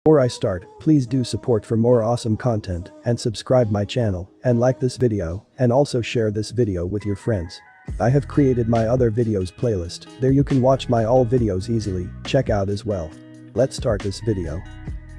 Before I start, please do support for more awesome content and subscribe my channel and like this video and also share this video with your friends. I have created my other videos playlist, there you can watch my all videos easily, check out as well. Let's start this video.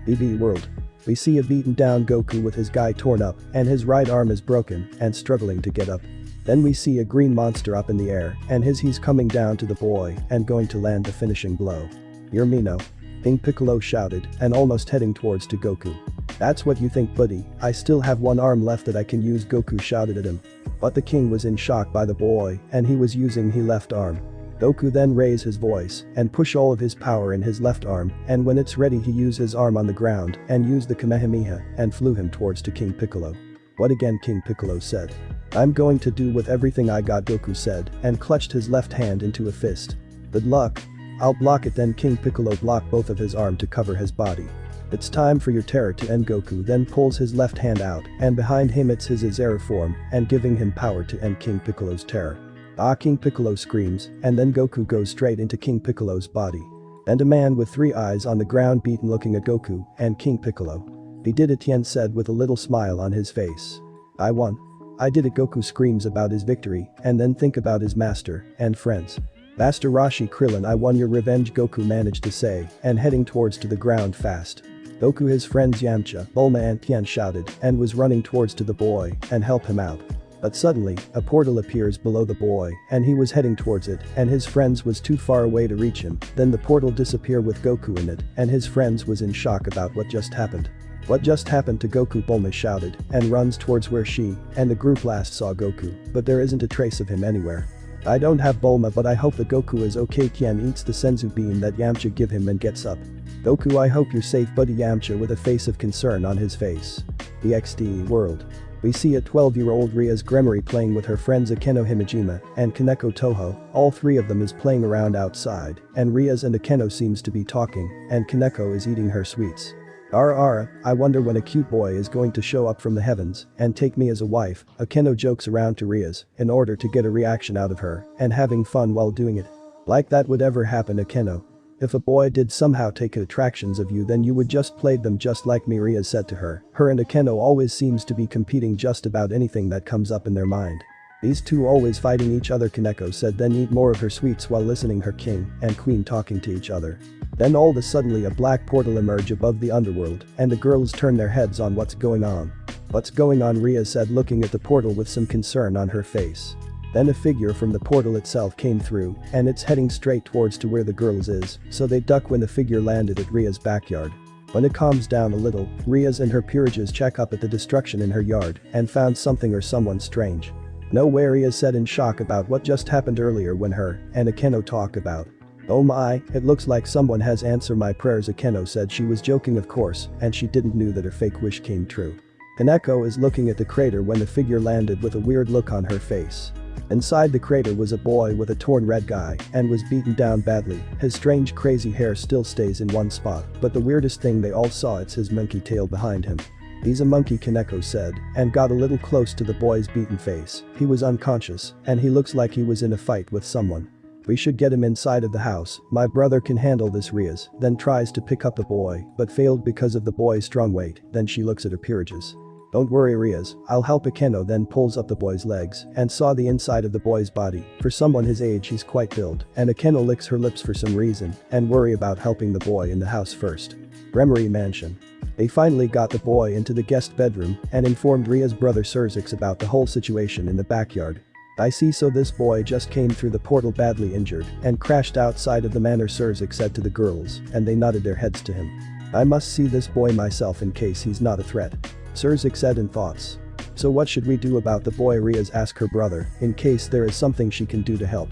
BB World. We see a beaten down Goku with his guy torn up and his right arm is broken and struggling to get up. Then we see a green monster up in the air and he's coming down to the boy and going to land the finishing blow. You're me no. King Piccolo shouted and almost heading towards to Goku. That's what you think buddy, I still have one arm left that I can use, Goku shouted at him. But the king was in shock by the boy and he was using his left arm. Goku then raised his voice and push all of his power in his left arm and when it's ready he used his arm on the ground and used the Kamehameha and flew him towards to King Piccolo. What again, King Piccolo said. I'm going to do with everything I got, Goku said and clutched his left hand into a fist. Good luck. I'll block it. Then King Piccolo blocked both of his arm to cover his body. It's time for your terror to end. Goku then pulls his left hand out and behind him it's his Zero form and giving him power to end King Piccolo's terror. Ah, King Piccolo screams and then Goku goes straight into King Piccolo's body. And a man with 3 eyes on the ground beaten looking at Goku and King Piccolo. He did it, Tien said with a little smile on his face. I won. I did it. Goku screams about his victory and then think about his master and friends. Master Roshi Krillin, I won your revenge, Goku managed to say and heading towards to the ground fast. Goku, his friends Yamcha, Bulma and Tien shouted and was running towards to the boy and help him out. But suddenly, a portal appears below the boy and he was heading towards it and his friends was too far away to reach him. Then the portal disappeared with Goku in it and his friends was in shock about what just happened. What just happened to Goku? Bulma shouted and runs towards where she and the group last saw Goku, but there isn't a trace of him anywhere. I don't have Bulma but I hope that Goku is okay. Tien eats the Senzu bean that Yamcha give him and gets up. Goku, I hope you're safe buddy, Yamcha with a face of concern on his face. DxD World. We see a 12-year-old Rias Gremory playing with her friends Akeno Himejima and Kaneko Toho, all 3 of them is playing around outside and Rias and Akeno seems to be talking and Kaneko is eating her sweets. I wonder when a cute boy is going to show up from the heavens and take me as a wife, Akeno jokes around to Rias in order to get a reaction out of her and having fun while doing it. Like that would ever happen, Akeno. If a boy did somehow take attractions of you then you would just play them just like me, Rias said to her. Her and Akeno always seems to be competing just about anything that comes up in their mind. These two always fighting each other, Kaneko said, then eat more of her sweets while listening her king and queen talking to each other. Then all of a suddenly a black portal emerge above the underworld and the girls turn their heads on what's going on. What's going on, Rias said looking at the portal with some concern on her face. Then a figure from the portal itself came through and it's heading straight towards to where the girls is, so they duck when the figure landed at Ria's backyard. When it calms down a little, Rias and her peerages check up at the destruction in her yard and found something or someone strange. No way, Rias said in shock about what just happened earlier when her and Akeno talk about. Oh my, it looks like someone has answered my prayers, Akeno said. She was joking of course and she didn't know that her fake wish came true. Kaneko is looking at the crater when the figure landed with a weird look on her face. Inside the crater was a boy with a torn red guy and was beaten down badly. His strange crazy hair still stays in one spot, but the weirdest thing they all saw, it's his monkey tail behind him. He's a monkey, Kaneko said and got a little close to the boy's beaten face. He was unconscious and he looks like he was in a fight with someone. We should get him inside of the house, my brother can handle this, Rias then tries to pick up the boy but failed because of the boy's strong weight. Then she looks at her peerages. Don't worry, Rias, I'll help. Akeno then pulls up the boy's legs and saw the inside of the boy's body. For someone his age he's quite built and Akeno licks her lips for some reason and worry about helping the boy in the house first. Gremory Mansion. They finally got the boy into the guest bedroom and informed Ria's brother Surzix about the whole situation in the backyard. I see, so this boy just came through the portal badly injured and crashed outside of the manor, Surzix said to the girls and they nodded their heads to him. I must see this boy myself in case he's not a threat, Surzix said in thoughts. So what should we do about the boy, Rias asked her brother, in case there is something she can do to help.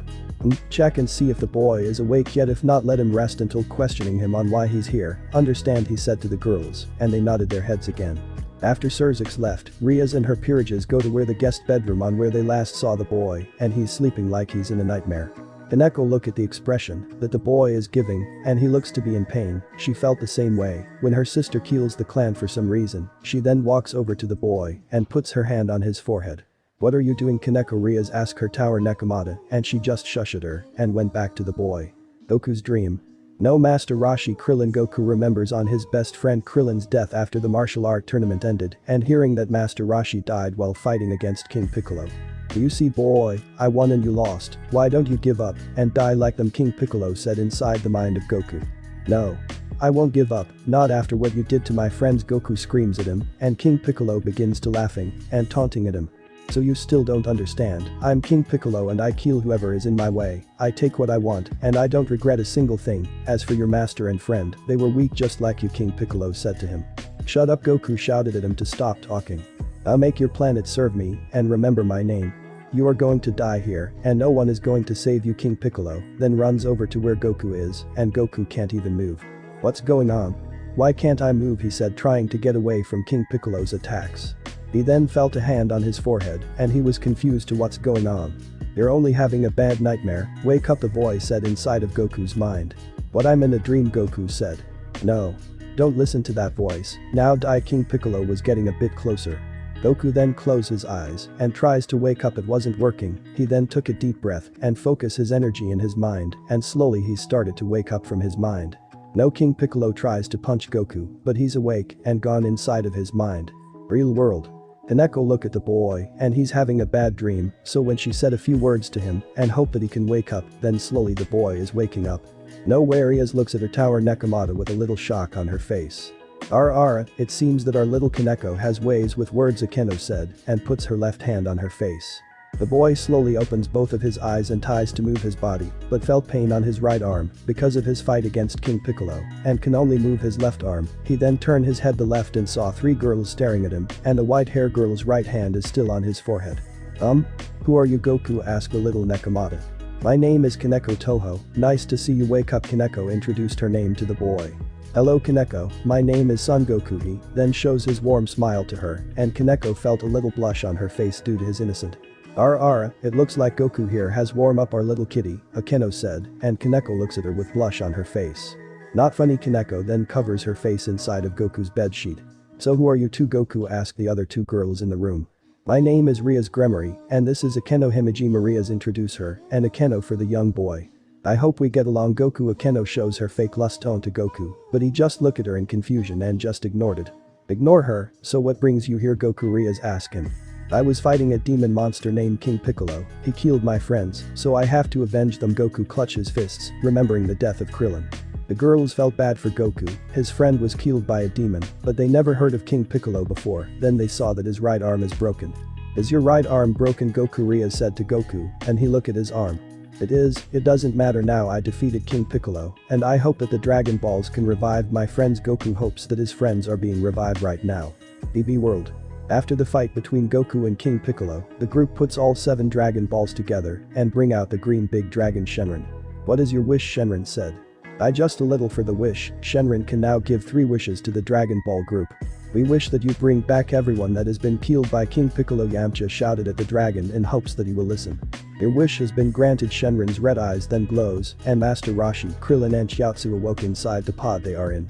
Check and see if the boy is awake yet, if not let him rest until questioning him on why he's here, understand, he said to the girls and they nodded their heads again. After Surzix left, Rias and her peerages go to where the guest bedroom on where they last saw the boy and he's sleeping like he's in a nightmare. Kaneko look at the expression that the boy is giving and he looks to be in pain. She felt the same way when her sister kills the clan for some reason. She then walks over to the boy and puts her hand on his forehead. What are you doing, Kaneko? Rias asked her Tower Nekomata and she just shushed her and went back to the boy. Goku's dream. No, Master Roshi. Krillin. Goku remembers on his best friend Krillin's death after the martial art tournament ended and hearing that Master Roshi died while fighting against King Piccolo. You see boy, I won and you lost, why don't you give up and die like them? King Piccolo said inside the mind of Goku. No. I won't give up, not after what you did to my friends. Goku screams at him and King Piccolo begins to laughing and taunting at him. So you still don't understand, I'm King Piccolo and I kill whoever is in my way, I take what I want and I don't regret a single thing. As for your master and friend, they were weak just like you, King Piccolo said to him. Shut up, Goku shouted at him to stop talking. I'll make your planet serve me and remember my name. You are going to die here and no one is going to save you. King Piccolo then runs over to where Goku is and Goku can't even move. What's going on? Why can't I move? He said, trying to get away from King Piccolo's attacks. He then felt a hand on his forehead and he was confused to what's going on. You're only having a bad nightmare, wake up, the voice said inside of Goku's mind. What, I'm in a dream? Goku said. No. Don't listen to that voice, now die. King Piccolo was getting a bit closer. Goku then closed his eyes and tries to wake up. It wasn't working. He then took a deep breath and focused his energy in his mind and slowly he started to wake up from his mind. No, King Piccolo tries to punch Goku, but he's awake and gone inside of his mind. Real world. Kaneko look at the boy and he's having a bad dream, so when she said a few words to him and hope that he can wake up, then slowly the boy is waking up. No, Rias looks at her tower Nekomata with a little shock on her face. It seems that our little Kaneko has ways with words, Akeno said and puts her left hand on her face. The boy slowly opens both of his eyes and tries to move his body, but felt pain on his right arm because of his fight against King Piccolo and can only move his left arm. He then turned his head to the left and saw three girls staring at him and the white-haired girl's right hand is still on his forehead. Who are you? Goku asked the little Nekomata. My name is Kaneko Toho, nice to see you. Wake up. Kaneko introduced her name to the boy. Hello Kaneko, my name is Son Goku. He then shows his warm smile to her and Kaneko felt a little blush on her face due to his innocent. It looks like Goku here has warm up our little kitty, Akeno said and Kaneko looks at her with blush on her face. Not funny. Kaneko then covers her face inside of Goku's bedsheet. So who are you two? Goku asked the other two girls in the room. My name is Rias Gremory and this is Akeno Himejima. Rias introduce her and Akeno for the young boy. I hope we get along. Goku. Akeno shows her fake lust tone to Goku, but he just looked at her in confusion and just ignored it. Ignore her, so what brings you here? Goku. Rias asked him. I was fighting a demon monster named King Piccolo, he killed my friends, so I have to avenge them. Goku clutched his fists, remembering the death of Krillin. The girls felt bad for Goku, his friend was killed by a demon, but they never heard of King Piccolo before, then they saw that his right arm is broken. Is your right arm broken? Goku. Rias said to Goku, and he looked at his arm. It is, it doesn't matter now. I defeated King Piccolo, and I hope that the Dragon Balls can revive my friends. Goku hopes that his friends are being revived right now. BB World. After the fight between Goku and King Piccolo, the group puts all 7 Dragon Balls together and bring out the green big dragon Shenron. What is your wish? Shenron said. I just a little for the wish. Shenron can now give 3 wishes to the Dragon Ball group. We wish that you bring back everyone that has been killed by King Piccolo. Yamcha shouted at the dragon in hopes that he will listen. Your wish has been granted. Shenron's red eyes then glows and Master Roshi, Krillin and Chiaotzu awoke inside the pod they are in.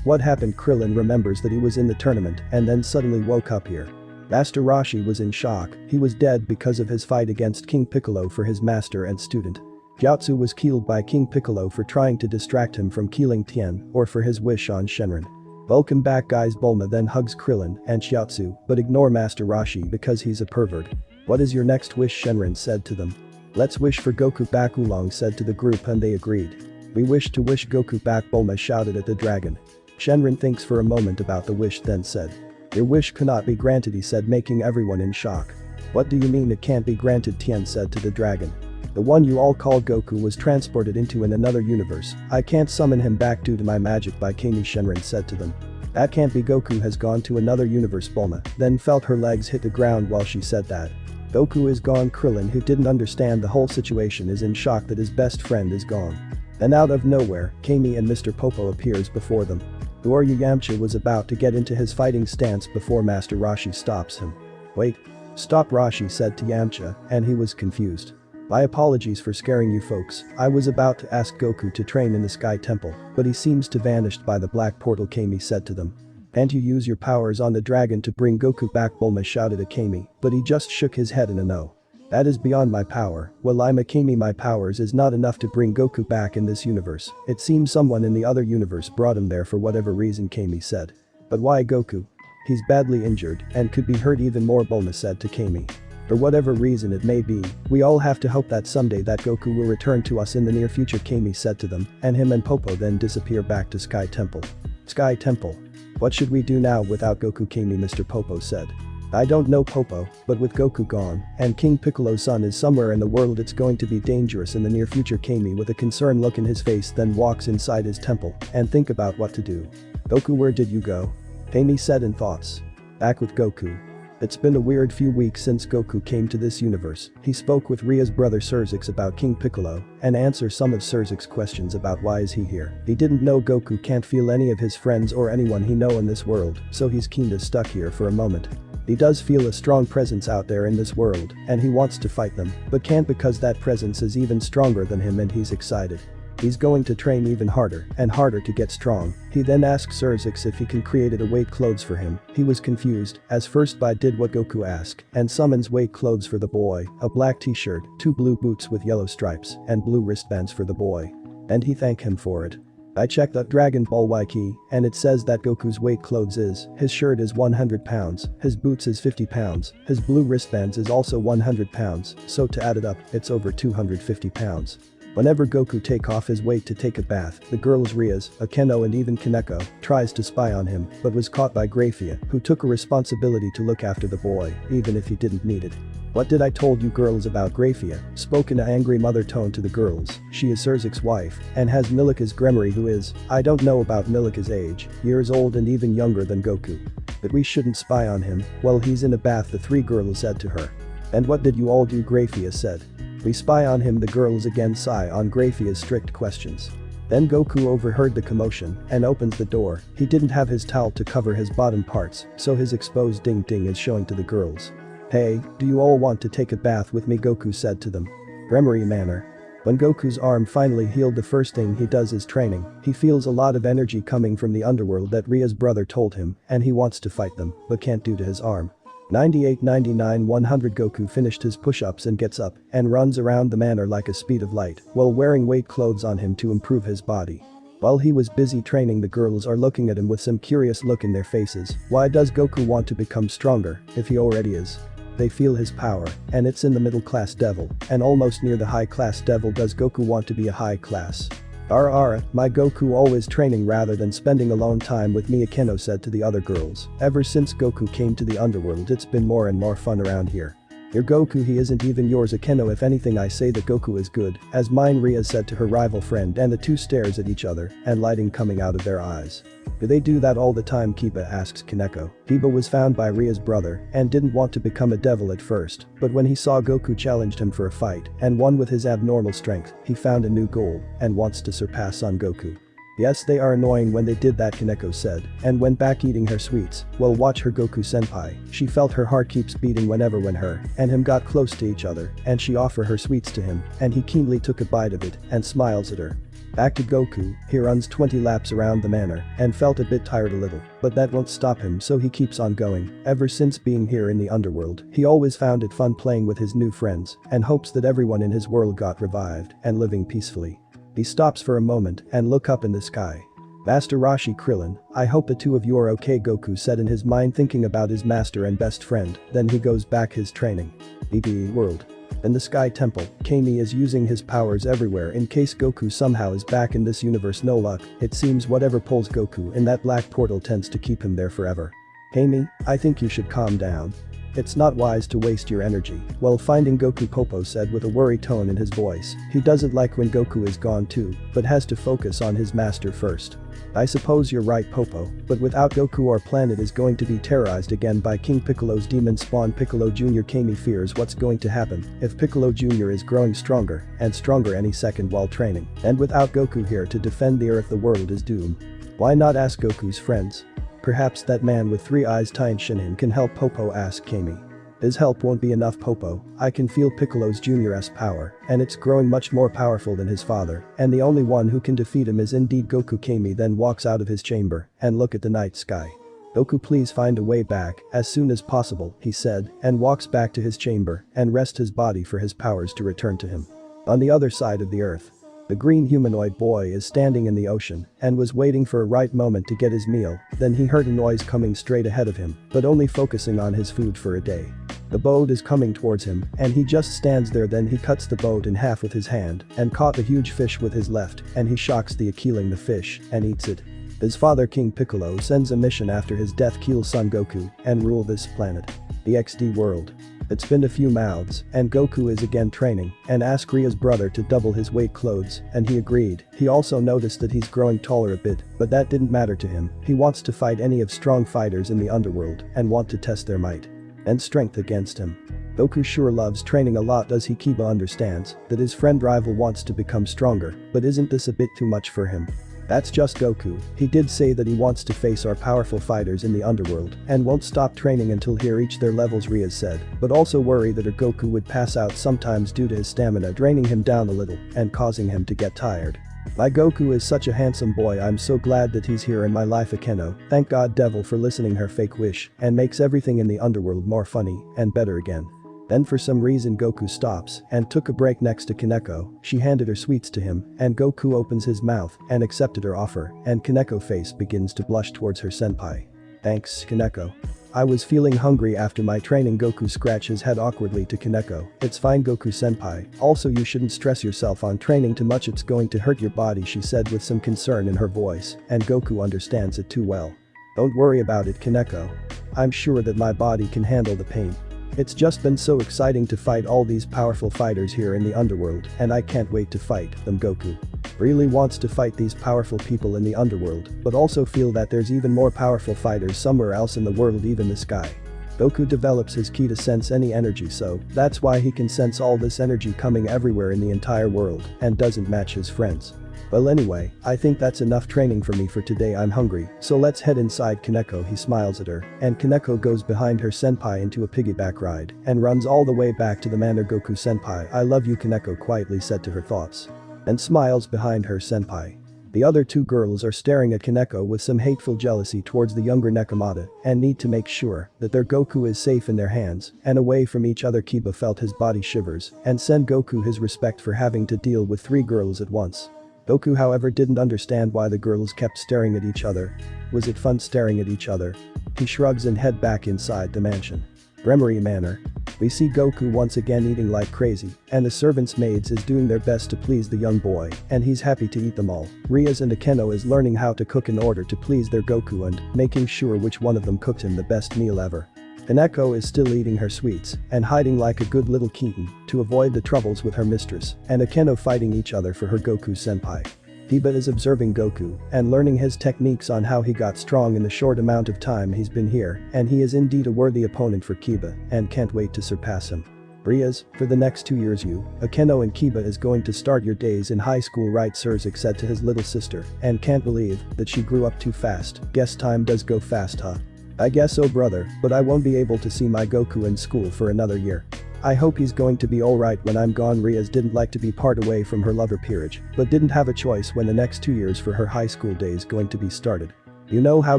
What happened? Krillin remembers that he was in the tournament and then suddenly woke up here. Master Roshi was in shock, he was dead because of his fight against King Piccolo for his master and student. Chiaotzu was killed by King Piccolo for trying to distract him from killing Tien or for his wish on Shenron. Welcome back guys. Bulma then hugs Krillin and Chiaotzu but ignore Master Roshi because he's a pervert. What is your next wish? Shenron said to them. Let's wish for Goku back, Oolong said to the group and they agreed. We wish to wish Goku back, Bulma shouted at the dragon. Shenron thinks for a moment about the wish then said. Your wish cannot be granted, he said, making everyone in shock. What do you mean it can't be granted? Tien said to the dragon. The one you all call Goku was transported into another universe. I can't summon him back due to my magic by Kami, Shenron said to them. That can't be. Goku has gone to another universe. Bulma then felt her legs hit the ground while she said that. Goku is gone. Krillin, who didn't understand the whole situation, is in shock that his best friend is gone. Then out of nowhere, Kami and Mr. Popo appears before them. Who are you? Yamcha was about to get into his fighting stance before Master Roshi stops him. Wait. Stop, Roshi said to Yamcha, and he was confused. My apologies for scaring you folks. I was about to ask Goku to train in the Sky Temple, but he seems to vanished by the black portal, Kami said to them. Can't you use your powers on the dragon to bring Goku back? Bulma shouted at Kami, but he just shook his head in a no. That is beyond my power. Well, I'm a Kami, my powers is not enough to bring Goku back in this universe. It seems someone in the other universe brought him there for whatever reason, Kami said. But why Goku? He's badly injured and could be hurt even more, Bulma said to Kami. For whatever reason it may be, we all have to hope that someday that Goku will return to us in the near future, Kami said to them, and him and Popo then disappear back to Sky Temple. Sky Temple. What should we do now without Goku, Kami? Mr. Popo said. I don't know, Popo, but with Goku gone, and King Piccolo's son is somewhere in the world, it's going to be dangerous in the near future. Kami with a concerned look in his face then walks inside his temple and think about what to do. Goku, where did you go? Kami said in thoughts. Back with Goku. It's been a weird few weeks since Goku came to this universe. He spoke with Ria's brother Surzix about King Piccolo and answered some of Surzix's questions about why is he here. He didn't know Goku can't feel any of his friends or anyone he know in this world, so he's kinda stuck here for a moment. He does feel a strong presence out there in this world and he wants to fight them, but can't because that presence is even stronger than him and he's excited. He's going to train even harder and harder to get strong. He then asks Surzix if he can create a weight clothes for him. He was confused, as first Bai did what Goku asked and summons weight clothes for the boy, a black t-shirt, 2 blue boots with yellow stripes, and blue wristbands for the boy. And he thanked him for it. I checked the Dragon Ball Wiki and it says that Goku's weight clothes is, his shirt is 100 pounds, his boots is 50 pounds, his blue wristbands is also 100 pounds, so to add it up, it's over 250 pounds. Whenever Goku take off his weight to take a bath, the girls Rias, Akeno and even Kaneko tries to spy on him but was caught by Grafia, who took a responsibility to look after the boy, even if he didn't need it. What did I told you girls about Grafia? Spoke in an angry mother tone to the girls. She is Surzix's wife and has Rias Gremory, who is, I don't know about Rias' age, years old and even younger than Goku. But we shouldn't spy on him, well he's in a bath, the 3 girls said to her. And what did you all do? Grafia said. We spy on him, the girls again sigh on Grafia's strict questions. Then Goku overheard the commotion and opens the door. He didn't have his towel to cover his bottom parts, so his exposed ding ding is showing to the girls. Hey, do you all want to take a bath with me? Goku said to them. Gremory manner. When Goku's arm finally healed, the first thing he does is training. He feels a lot of energy coming from the underworld that Ria's brother told him, and he wants to fight them, but can't due to his arm. 98, 99, 100. Goku finished his push-ups and gets up and runs around the manor like a speed of light while wearing weight clothes on him to improve his body. While he was busy training, the girls are looking at him with some curious look in their faces. Why does Goku want to become stronger if he already is? They feel his power, and it's in the middle class devil, and almost near the high class devil. Does Goku want to be a high class? My Goku always training rather than spending alone time with me, Akeno said to the other girls. Ever since Goku came to the underworld, it's been more and more fun around here. Your Goku, he isn't even yours, Akeno. If anything, I say that Goku is good, as mine, Ria said to her rival friend, and the two stares at each other and lighting coming out of their eyes. Do they do that all the time? Kiba asks Kaneko. Kiba was found by Ria's brother and didn't want to become a devil at first, but when he saw Goku challenged him for a fight and won with his abnormal strength, he found a new goal and wants to surpass Son Goku. Yes, they are annoying when they did that, Kaneko said, and went back eating her sweets. Well, watch her, Goku senpai. She felt her heart keeps beating whenever when her and him got close to each other, and she offered her sweets to him, and he keenly took a bite of it and smiles at her. Back to Goku, he runs 20 laps around the manor and felt a bit tired a little, but that won't stop him, so he keeps on going. Ever since being here in the underworld, he always found it fun playing with his new friends and hopes that everyone in his world got revived and living peacefully. He stops for a moment and look up in the sky. Master Roshi Krillin, I hope the two of you are okay, Goku said in his mind, thinking about his master and best friend. Then he goes back his training. BBE world. In the Sky Temple, Kami is using his powers everywhere in case Goku somehow is back in this universe. No luck, it seems whatever pulls Goku in that black portal tends to keep him there forever. Kami, I think you should calm down. It's not wise to waste your energy. While finding Goku, Popo said with a worried tone in his voice. He doesn't like when Goku is gone too, but has to focus on his master first. I suppose you're right, Popo, but without Goku our planet is going to be terrorized again by King Piccolo's demon spawn. Piccolo Jr. Kami fears what's going to happen if Piccolo Jr. is growing stronger and stronger any second while training, and without Goku here to defend the earth, the world is doomed. Why not ask Goku's friends? Perhaps that man with 3 eyes Tien Shinhan can help, Popo asked Kami. His help won't be enough, Popo. I can feel Piccolo's Jr.'s power, and it's growing much more powerful than his father, and the only one who can defeat him is indeed Goku. Kami then walks out of his chamber and look at the night sky. "Goku, please find a way back as soon as possible," he said, and walks back to his chamber and rests his body for his powers to return to him. On the other side of the earth, the green humanoid boy is standing in the ocean and was waiting for a right moment to get his meal. Then he heard a noise coming straight ahead of him, but only focusing on his food for a day. The boat is coming towards him and he just stands there. Then he cuts the boat in half with his hand and caught a huge fish with his left, and he shocks killing the fish and eats it. His father King Piccolo sends a mission after his death: kill son Goku and rule this planet. The XD world. It's been a few mouths and Goku is again training and asked Ria's brother to double his weight clothes, and he agreed. He also noticed that he's growing taller a bit, but that didn't matter to him. He wants to fight any of strong fighters in the underworld and want to test their might and strength against him. Goku sure loves training a lot, as Kiba understands that his friend rival wants to become stronger, but isn't this a bit too much for him? That's just Goku. He did say that he wants to face our powerful fighters in the underworld and won't stop training until he reach their levels, Rias said, but also worry that Goku would pass out sometimes due to his stamina draining him down a little and causing him to get tired. My Goku is such a handsome boy. I'm so glad that he's here in my life. Akeno, thank God devil for listening her fake wish and makes everything in the underworld more funny and better again. Then for some reason Goku stops and took a break next to Kaneko. She handed her sweets to him and Goku opens his mouth and accepted her offer, and Kaneko's face begins to blush towards her senpai. Thanks, Kaneko. I was feeling hungry after my training. Goku scratched his head awkwardly to Kaneko. It's fine, Goku senpai. Also, you shouldn't stress yourself on training too much. It's going to hurt your body, she said with some concern in her voice, and Goku understands it too well. Don't worry about it, Kaneko. I'm sure that my body can handle the pain. It's just been so exciting to fight all these powerful fighters here in the underworld, and I can't wait to fight them. Goku really wants to fight these powerful people in the underworld, but also feel that there's even more powerful fighters somewhere else in the world, even the sky. Goku develops his ki to sense any energy, so that's why he can sense all this energy coming everywhere in the entire world and doesn't match his friends. Well, anyway, I think that's enough training for me for today. I'm hungry, so let's head inside. Kaneko, he smiles at her, and Kaneko goes behind her senpai into a piggyback ride and runs all the way back to the manor. Goku senpai, I love you, Kaneko quietly said to her thoughts and smiles behind her senpai. The other two girls are staring at Kaneko with some hateful jealousy towards the younger Nekomata and need to make sure that their Goku is safe in their hands and away from each other. Kiba felt his body shivers and sent Goku his respect for having to deal with 3 girls at once. Goku, however, didn't understand why the girls kept staring at each other. Was it fun staring at each other? He shrugs and head back inside the mansion. Gremory Manor. We see Goku once again eating like crazy, and the servants' maids is doing their best to please the young boy, and he's happy to eat them all. Rias and Akeno is learning how to cook in order to please their Goku and making sure which one of them cooked him the best meal ever. Kaneko is still eating her sweets and hiding like a good little kitten to avoid the troubles with her mistress, and Akeno fighting each other for her Goku senpai. Kiba is observing Goku and learning his techniques on how he got strong in the short amount of time he's been here, and he is indeed a worthy opponent for Kiba and can't wait to surpass him. Rias, for the next 2 years you, Akeno and Kiba is going to start your days in high school, right? Surzik said to his little sister, and can't believe that she grew up too fast. Guess time does go fast, huh? I guess so, brother, but I won't be able to see my Goku in school for another year. I hope he's going to be alright when I'm gone. Rias didn't like to be part away from her lover peerage, but didn't have a choice when the next 2 years for her high school days going to be started. You know how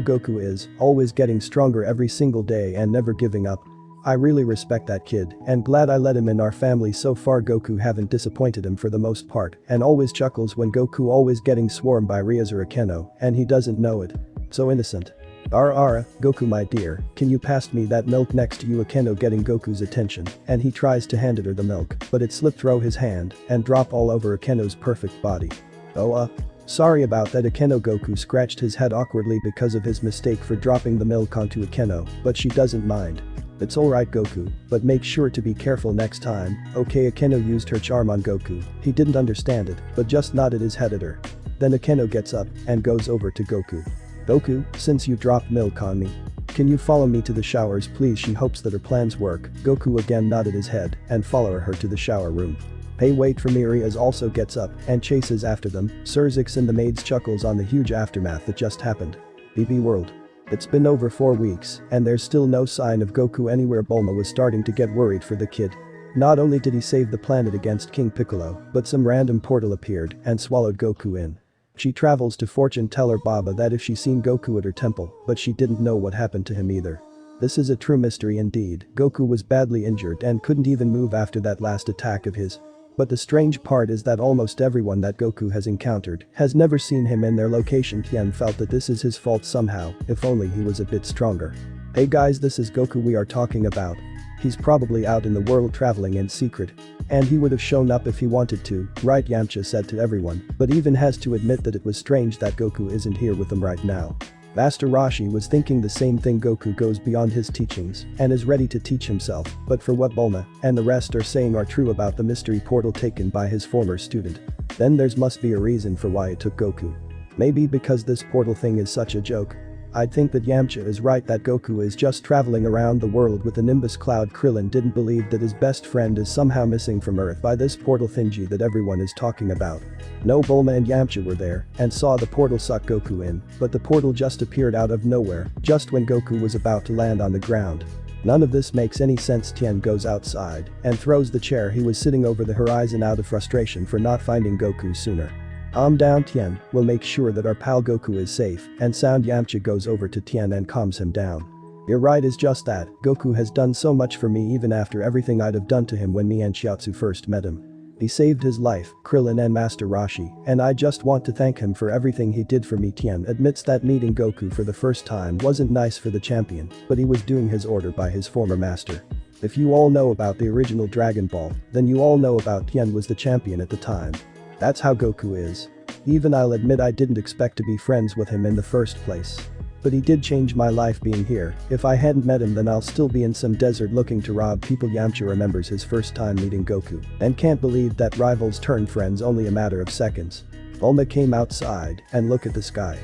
Goku is, always getting stronger every single day and never giving up. I really respect that kid and glad I let him in our family so far. Goku haven't disappointed him for the most part and always chuckles when Goku always getting swarmed by Rias or Akeno and he doesn't know it. So innocent. Ara, Goku my dear, can you pass me that milk next to you? Akeno getting Goku's attention, and he tries to hand her the milk, but it slipped through his hand and drop all over Akeno's perfect body. Oh sorry about that. Akeno. Goku scratched his head awkwardly because of his mistake for dropping the milk onto Akeno, but she doesn't mind. It's alright, Goku, but make sure to be careful next time, okay? Akeno used her charm on Goku. He didn't understand it, but just nodded his head at her. Then Akeno gets up and goes over to Goku. Goku, since you dropped milk on me, can you follow me to the showers please? She hopes that her plans work. Goku again nodded his head and followed her to the shower room. Hey, wait for me. Rias also gets up and chases after them. Surzik and the maids chuckles on the huge aftermath that just happened. BB World. It's been over 4 weeks and there's still no sign of Goku anywhere. Bulma was starting to get worried for the kid. Not only did he save the planet against King Piccolo, but some random portal appeared and swallowed Goku in. She travels to fortune teller Baba that if she seen Goku at her temple, but she didn't know what happened to him either. This is a true mystery indeed. Goku was badly injured and couldn't even move after that last attack of his. But the strange part is that almost everyone that Goku has encountered has never seen him in their location. Tien felt that this is his fault somehow, if only he was a bit stronger. Hey guys, this is Goku we are talking about. He's probably out in the world traveling in secret. And he would have shown up if he wanted to, right? Yamcha said to everyone, but even has to admit that it was strange that Goku isn't here with them right now. Master Roshi was thinking the same thing. Goku goes beyond his teachings and is ready to teach himself, but for what Bulma and the rest are saying are true about the mystery portal taken by his former student, then there must be a reason for why it took Goku. Maybe because this portal thing is such a joke. I'd think that Yamcha is right that Goku is just traveling around the world with a Nimbus cloud. Krillin didn't believe that his best friend is somehow missing from Earth by this portal thingy that everyone is talking about. No, Bulma and Yamcha were there and saw the portal suck Goku in, but the portal just appeared out of nowhere, just when Goku was about to land on the ground. None of this makes any sense. Tien goes outside and throws the chair he was sitting over the horizon out of frustration for not finding Goku sooner. Calm down Tien, we'll make sure that our pal Goku is safe and sound. Yamcha goes over to Tien and calms him down. You're right, is just that, Goku has done so much for me even after everything I'd have done to him when me and Chiaotzu first met him. He saved his life, Krillin and Master Roshi, and I just want to thank him for everything he did for me. Tien admits that meeting Goku for the first time wasn't nice for the champion, but he was doing his order by his former master. If you all know about the original Dragon Ball, then you all know about Tien was the champion at the time. That's how Goku is. Even I'll admit I didn't expect to be friends with him in the first place. But he did change my life being here. If I hadn't met him then I'll still be in some desert looking to rob people. Yamcha remembers his first time meeting Goku and can't believe that rivals turned friends only a matter of seconds. Bulma came outside and look at the sky.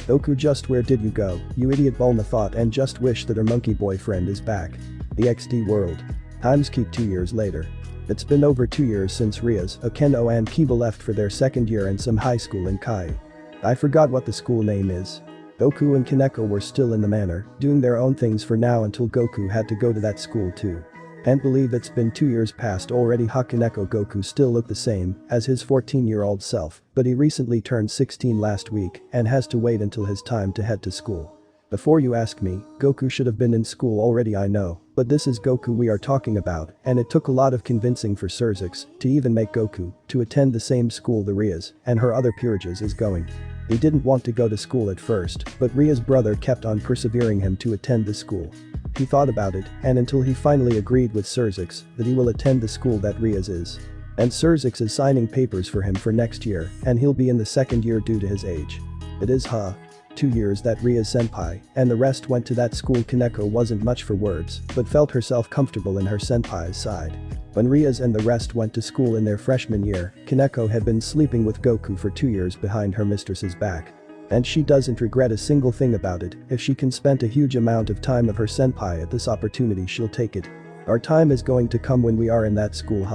Goku, just where did you go, you idiot? Bulma thought and just wished that her monkey boyfriend is back. The XD world. Times keep 2 years later. It's been over 2 years since Rias, Akeno and Kiba left for their second year in some high school in Kai. I forgot what the school name is. Goku and Kaneko were still in the manor, doing their own things for now until Goku had to go to that school too. Can't believe it's been 2 years past already. Kaneko Goku still looked the same as his 14-year-old self, but he recently turned 16 last week and has to wait until his time to head to school. Before you ask me, Goku should have been in school already, I know, but this is Goku we are talking about, and it took a lot of convincing for Surzix to even make Goku to attend the same school the Rias and her other peerages is going. He didn't want to go to school at first, but Ria's brother kept on persevering him to attend the school. He thought about it, and until he finally agreed with Surzix that he will attend the school that Rias is. And Surzix is signing papers for him for next year, and he'll be in the second year due to his age. It is 2 years that Ria's senpai and the rest went to that school. Kaneko wasn't much for words, but felt herself comfortable in her senpai's side. When Rias and the rest went to school in their freshman year, Kaneko had been sleeping with Goku for 2 years behind her mistress's back. And she doesn't regret a single thing about it. If she can spend a huge amount of time of her senpai at this opportunity, she'll take it. Our time is going to come when we are in that school.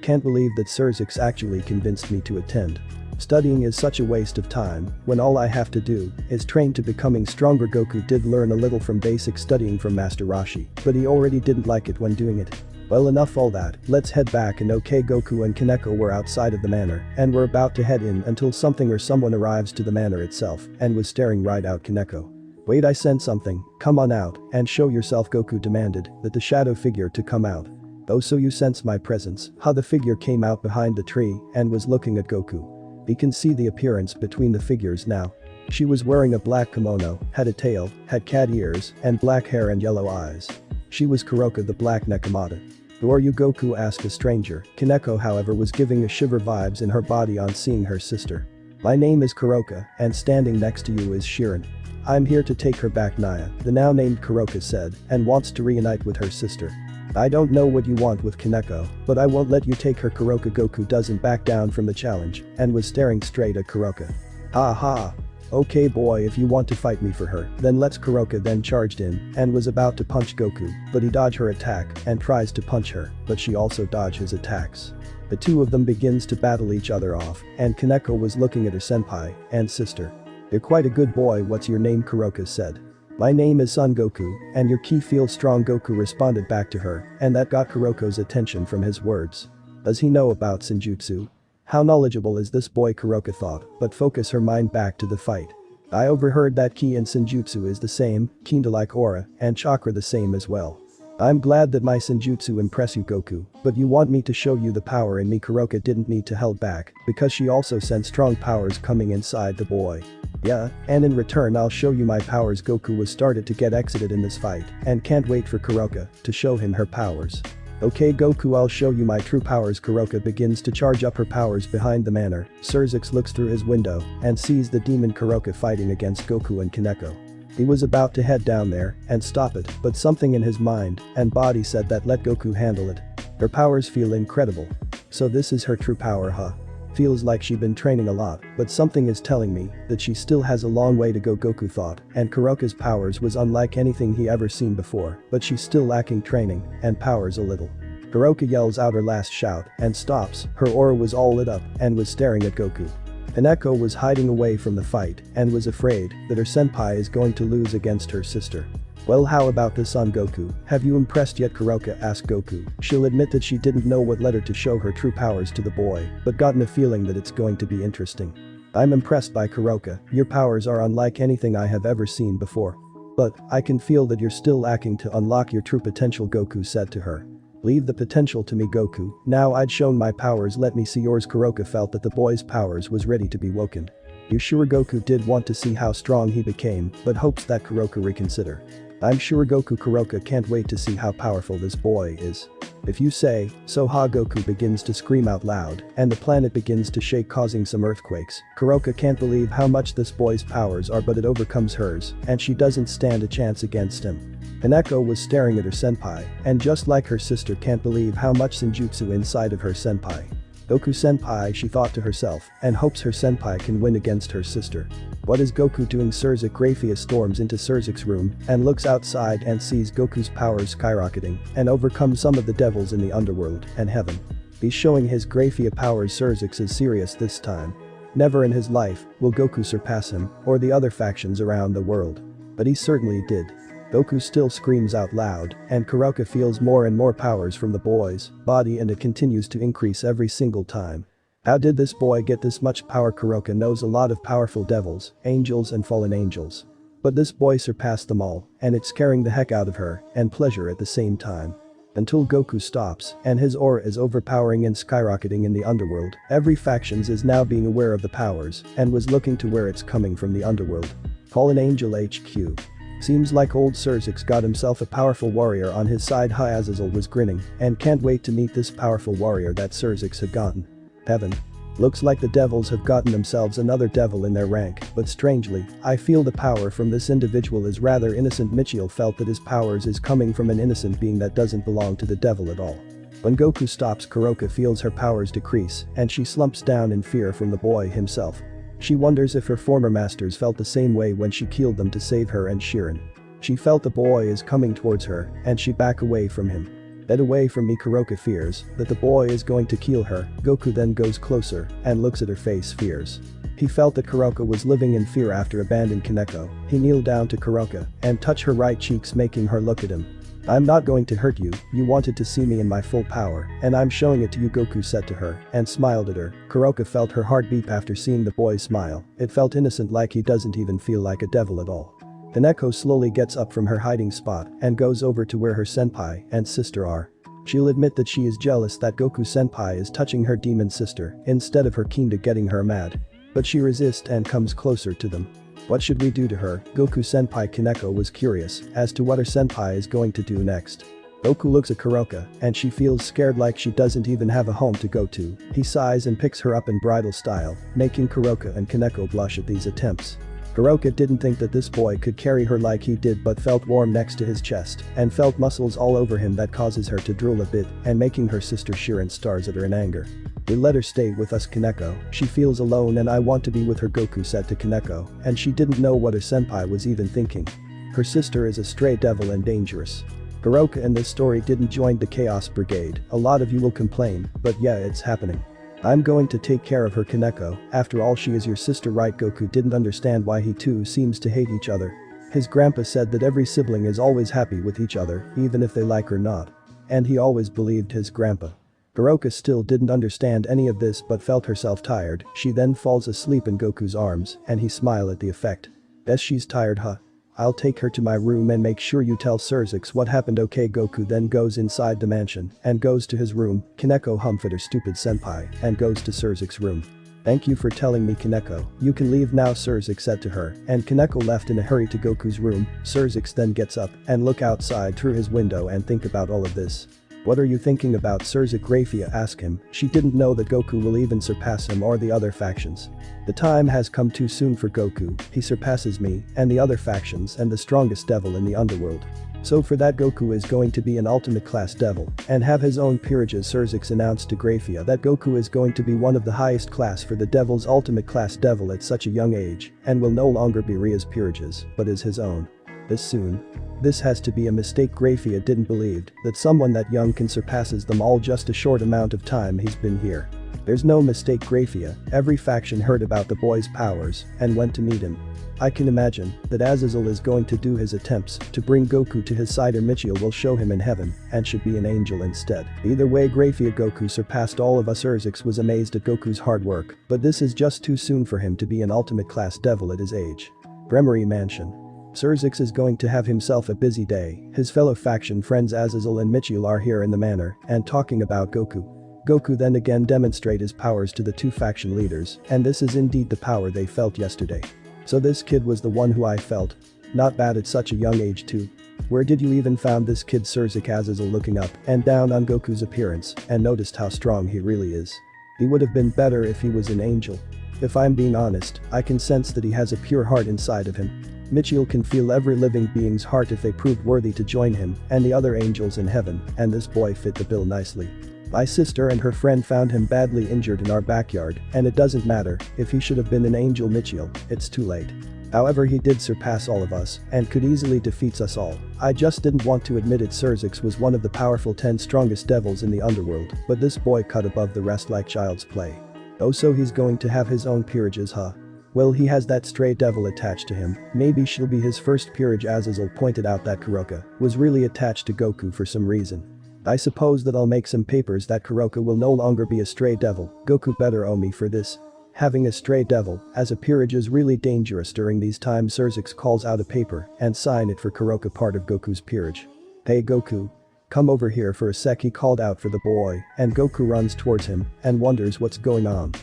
Can't believe that Surzix actually convinced me to attend. Studying is such a waste of time when all I have to do is train to becoming stronger. Goku did learn a little from basic studying from Master Roshi, but he already didn't like it when doing it. Well, enough all that, let's head back. And okay, Goku and Kaneko were outside of the manor and were about to head in until something or someone arrives to the manor itself and was staring right out Kaneko. Wait, I sent something, come on out and show yourself. Goku demanded that the shadow figure to come out. Oh, so you sense my presence? The figure came out behind the tree and was looking at Goku. He can see the appearance between the figures now. She was wearing a black kimono, had a tail, had cat ears, and black hair and yellow eyes. She was Kuroka the Black Nekomata. Who are you? Goku asked a stranger. Kaneko, however, was giving a shiver vibes in her body on seeing her sister. My name is Kuroka, and standing next to you is Shirin. I'm here to take her back. Naya, the now named Kuroka said, and wants to reunite with her sister. I don't know what you want with Kaneko, but I won't let you take her. Kuroka. Goku doesn't back down from the challenge and was staring straight at Kuroka. Ha. Okay boy, if you want to fight me for her, then let's. Kuroka then charged in and was about to punch Goku, but he dodged her attack and tries to punch her, but she also dodged his attacks. The two of them begins to battle each other off, and Kaneko was looking at her senpai and sister. You're quite a good boy. What's your name? Kuroka said. My name is Son Goku, and your ki feels strong. Goku responded back to her, and that got Kuroko's attention from his words. Does he know about Senjutsu? How knowledgeable is this boy, Kuroka thought, but focus her mind back to the fight. I overheard that ki and senjutsu is the same, kinda like aura, and chakra the same as well. I'm glad that my senjutsu impress you, Goku, but you want me to show you the power in me. Kuroka didn't need to held back, because she also sensed strong powers coming inside the boy. Yeah, and in return I'll show you my powers. Goku was started to get excited in this fight, and can't wait for Kuroka to show him her powers. Okay Goku, I'll show you my true powers. Kuroka begins to charge up her powers behind the manor. Surzix looks through his window and sees the demon Kuroka fighting against Goku and Kaneko. He was about to head down there and stop it, but something in his mind and body said that let Goku handle it. Her powers feel incredible. So this is her true power, huh? Feels like she's been training a lot, but something is telling me that she still has a long way to go, Goku thought, and Kuroka's powers was unlike anything he ever seen before, but she's still lacking training and powers a little. Kuroka yells out her last shout and stops. Her aura was all lit up and was staring at Goku. Kaneko was hiding away from the fight and was afraid that her senpai is going to lose against her sister. Well, how about this on Goku? Have you impressed yet? Kuroka asked Goku. She'll admit that she didn't know what led her to show her true powers to the boy, but gotten a feeling that it's going to be interesting. I'm impressed by Kuroka, your powers are unlike anything I have ever seen before. But, I can feel that you're still lacking to unlock your true potential, Goku said to her. Leave the potential to me, Goku, now I'd shown my powers, let me see yours. Kuroka felt that the boy's powers was ready to be woken. You sure? Goku did want to see how strong he became, but hopes that Kuroka reconsider. I'm sure Goku. Kuroka can't wait to see how powerful this boy is. If you say so. Ha! Goku begins to scream out loud, and the planet begins to shake, causing some earthquakes. Kuroka can't believe how much this boy's powers are, but it overcomes hers, and she doesn't stand a chance against him. Kaneko was staring at her senpai, and just like her sister can't believe how much senjutsu inside of her senpai. Goku senpai, she thought to herself, and hopes her senpai can win against her sister. What is Goku doing? Surzix Grafia storms into Surzix's room and looks outside and sees Goku's powers skyrocketing and overcomes some of the devils in the underworld and heaven. He's showing his Grafia powers. Surzix is serious this time. Never in his life will Goku surpass him or the other factions around the world. But he certainly did. Goku still screams out loud, and Kuroka feels more and more powers from the boy's body, and it continues to increase every single time. How did this boy get this much power? Kuroka knows a lot of powerful devils, angels and fallen angels. But this boy surpassed them all, and it's scaring the heck out of her and pleasure at the same time. Until Goku stops, and his aura is overpowering and skyrocketing in the underworld. Every factions is now being aware of the powers and was looking to where it's coming from the underworld. Fallen Angel HQ. Seems like old Surzix got himself a powerful warrior on his side. Azazel was grinning and can't wait to meet this powerful warrior that Surzix had gotten. Heaven. Looks like the devils have gotten themselves another devil in their rank, but strangely, I feel the power from this individual is rather innocent. Michiel felt that his powers is coming from an innocent being that doesn't belong to the devil at all. When Goku stops, Kuroka feels her powers decrease and she slumps down in fear from the boy himself. She wonders if her former masters felt the same way when she killed them to save her and Shirin. She felt the boy is coming towards her and she back away from him. Get away from me. Kuroka fears that the boy is going to kill her. Goku then goes closer and looks at her face, fears. He felt that Kuroka was living in fear after abandoning Kaneko. He kneeled down to Kuroka and touched her right cheeks, making her look at him. I'm not going to hurt you, you wanted to see me in my full power, and I'm showing it to you, Goku said to her, and smiled at her. Kuroka felt her heart beat after seeing the boy smile. It felt innocent, like he doesn't even feel like a devil at all. Kaneko slowly gets up from her hiding spot and goes over to where her senpai and sister are. She'll admit that she is jealous that Goku senpai is touching her demon sister instead of her kinda getting her mad. But she resists and comes closer to them. What should we do to her? Goku senpai. Kaneko was curious as to what her senpai is going to do next. Goku looks at Kuroka and she feels scared, like she doesn't even have a home to go to. He sighs and picks her up in bridal style, making Kuroka and Kaneko blush at these attempts. Kuroka didn't think that this boy could carry her like he did, but felt warm next to his chest and felt muscles all over him that causes her to drool a bit and making her sister Shirin stars at her in anger. We let her stay with us, Kaneko. She feels alone and I want to be with her, Goku said to Kaneko, and she didn't know what her senpai was even thinking. Her sister is a stray devil and dangerous. Kuroka in this story didn't join the Chaos Brigade. A lot of you will complain, but yeah, it's happening. I'm going to take care of her, Kaneko. After all, she is your sister, right? Goku didn't understand why he too seems to hate each other. His grandpa said that every sibling is always happy with each other, even if they like or not. And he always believed his grandpa. Kuroka still didn't understand any of this but felt herself tired. She then falls asleep in Goku's arms and he smiled at the effect. Guess she's tired, huh? I'll take her to my room and make sure you tell Surzix what happened. Okay. Goku then goes inside the mansion and goes to his room. Kaneko humphed at her stupid senpai and goes to Surzix's room. Thank you for telling me, Kaneko. You can leave now, Surzix said to her, and Kaneko left in a hurry to Goku's room. Surzix then gets up and look outside through his window and think about all of this. What are you thinking about, Surzix? Grafia asked him. She didn't know that Goku will even surpass him or the other factions. The time has come too soon for Goku. He surpasses me and the other factions and the strongest devil in the underworld. So for that, Goku is going to be an ultimate class devil and have his own peerages. Surzix announced to Grafia that Goku is going to be one of the highest class for the devil's ultimate class devil at such a young age and will no longer be Rias' peerages but is his own. This soon? This has to be a mistake. Grafia didn't believe that someone that young can surpasses them all just a short amount of time he's been here. There's no mistake, Grafia. Every faction heard about the boy's powers and went to meet him. I can imagine that Azazel is going to do his attempts to bring Goku to his side, or Michiel will show him in heaven and should be an angel instead. Either way, Grafia, Goku surpassed all of us. Surzix was amazed at Goku's hard work, but this is just too soon for him to be an ultimate class devil at his age. Gremory Mansion. Surzix is going to have himself a busy day. His fellow faction friends Azazel and Michiel are here in the manor and talking about Goku. Goku then again demonstrate his powers to the two faction leaders, and this is indeed the power they felt yesterday. So this kid was the one who I felt. Not bad at such a young age too. Where did you even found this kid? Surzix Azazel looking up and down on Goku's appearance and noticed how strong he really is. He would have been better if he was an angel. If I'm being honest, I can sense that he has a pure heart inside of him. Michiel can feel every living being's heart if they proved worthy to join him and the other angels in heaven, and this boy fit the bill nicely. My sister and her friend found him badly injured in our backyard, and it doesn't matter if he should have been an angel, Michiel, it's too late. However, he did surpass all of us and could easily defeat us all. I just didn't want to admit it. Surzix was one of the powerful 10 strongest devils in the underworld, but this boy cut above the rest like child's play. Oh, so he's going to have his own peerages, huh? Well, he has that stray devil attached to him. Maybe she'll be his first peerage. Azazel pointed out that Kuroka was really attached to Goku for some reason. I suppose that I'll make some papers that Kuroka will no longer be a stray devil. Goku better owe me for this. Having a stray devil as a peerage is really dangerous during these times. Surzix calls out a paper and sign it for Kuroka, part of Goku's peerage. Hey Goku. Come over here for a sec, he called out for the boy, and Goku runs towards him and wonders what's going on.